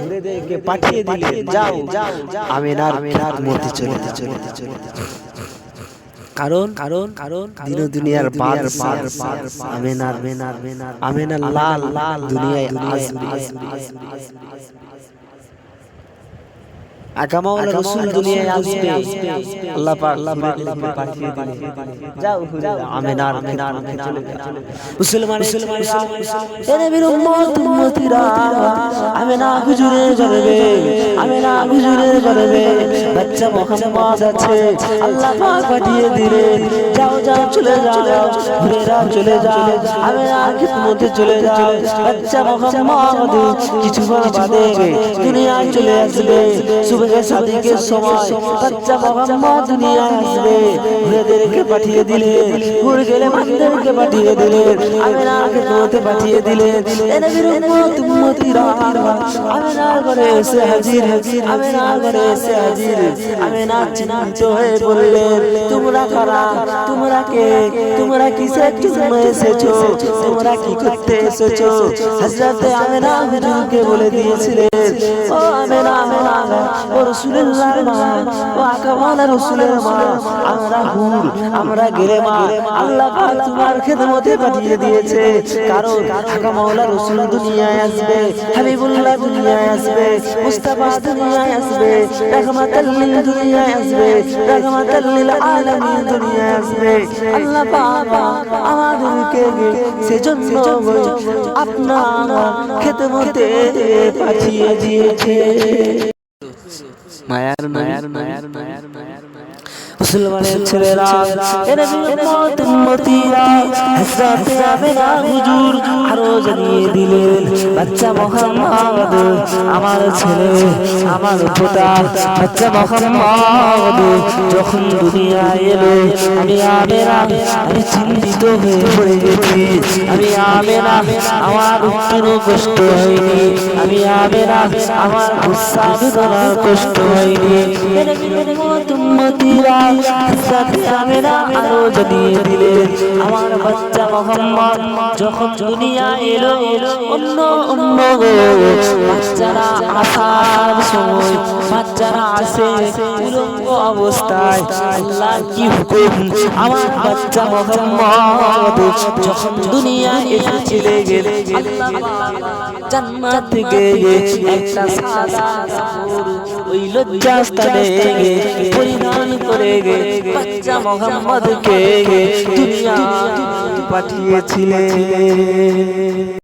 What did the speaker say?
ঘুরেদেরকে পাঠিয়ে দিলেন, যাও আমিনার মূর্তি চলে কারণ কারণ কারণ দিন দুনিয়ার আমিনার লাল দুনিয়ায় আকামাওয়ালা রাসূল দুনিয়ায় আসবে, আল্লাহ পাক পাঠিয়ে দিলেন, যাও আমিনার চলে যাও। মুসলমানেরা নবীর উম্মতিরা আমিনা হুজুরে জ্বলবে বাচ্চা মুহাম্মদ আছে, আল্লাহ পাক পাঠিয়ে দিলেন, যাও চলে যাও ঘুরেরা চলে যাও আমিনার খিদমতে চলে যাও। বাচ্চা মুহাম্মদ কিছুক্ষণ বাদে দুনিয়ায় চলে আসবে। সুবহে সাদিকের সময় বাচ্চা মুহাম্মদ দুনিয়ায় আসবে। ঘুরেদেরকে পাঠিয়ে দিলেন, ঘুরে গেলে মানদেরকে পাঠিয়ে দিলেন, আমিনার খিদমতে পাঠিয়ে দিলেন। নবীর উম্মতিরা আমিনার ঘরে এসে হাজির, আমিনার ঘরে এসে হাজির। আমিনা চিন্তিত হয়ে বললেন, তোমরা কারা, তোমরা কে, তোমরা কিসের জন্য এসেছো, তোমরা কি করতে এসেছো? হযরত আমিনা হুজুরকে বলে দিয়েছিলেন, ও আমিনা ও রাসূলুল্লাহর মা, ও আকামাওয়ালা রাসূলের মা, আমরা হুর, আমরা গেলেমা, আল্লাহ পাক তোমার খিদমতে পাঠিয়ে দিয়েছে। কারণ আকামাওয়ালা রাসূল দুনিয়ায় আসবে, হাবিবুল্লাহ দুনিয়ায় আসবে, মুস্তাফা দুনিয়ায় আসবে, রাহমাতাল লিল দুনিয়ায় আসবে, রাহমাতাল লিল আলামিন দুনিয়ায় আসবে। আল্লাহ পাক আমাদেরকে সেজন্য আপনার খিদমতে পাঠিয়ে দিয়েছে। মায়ার মুসলমানের ছেলেরা নবীর উম্মতিরা হযরত আমিনা হুজুর আরো জানিয়ে দিলেন, বাচ্চা মুহাম্মদ আমার ছেলে, আমার পোতা বাচ্চা মুহাম্মদ যখন দুনিয়ায় এলো, আমি আমিনা চিন্তিত হয়ে পড়ে গেছি। আমি আমিনা আমার কোনো কষ্ট হয়নি, আমি আমিনা আমার গুসা বেদনার কষ্ট হয়নি। নবীর উম্মতিরা আমিনা আরো জানিয়ে দিলেন, আমার বাচ্চা মুহাম্মদ যখন দুনিয়া এলো, অন্য বাচ্চারা আসার সময় বাচ্চারা আসে উলঙ্গ অবস্থায়। আল্লাহ কি হুকুম, আমার বাচ্চা মুহাম্মদ যখন দুনিয়া এসেছিলে গেলে আল্লাহ জান্নাত থেকে একটা সাদা কাপড় ওই লজ্জাস্থানে পরিধান করে বাচ্চা মুহাম্মদকে দুনিয়া পাঠিয়েছিলেন।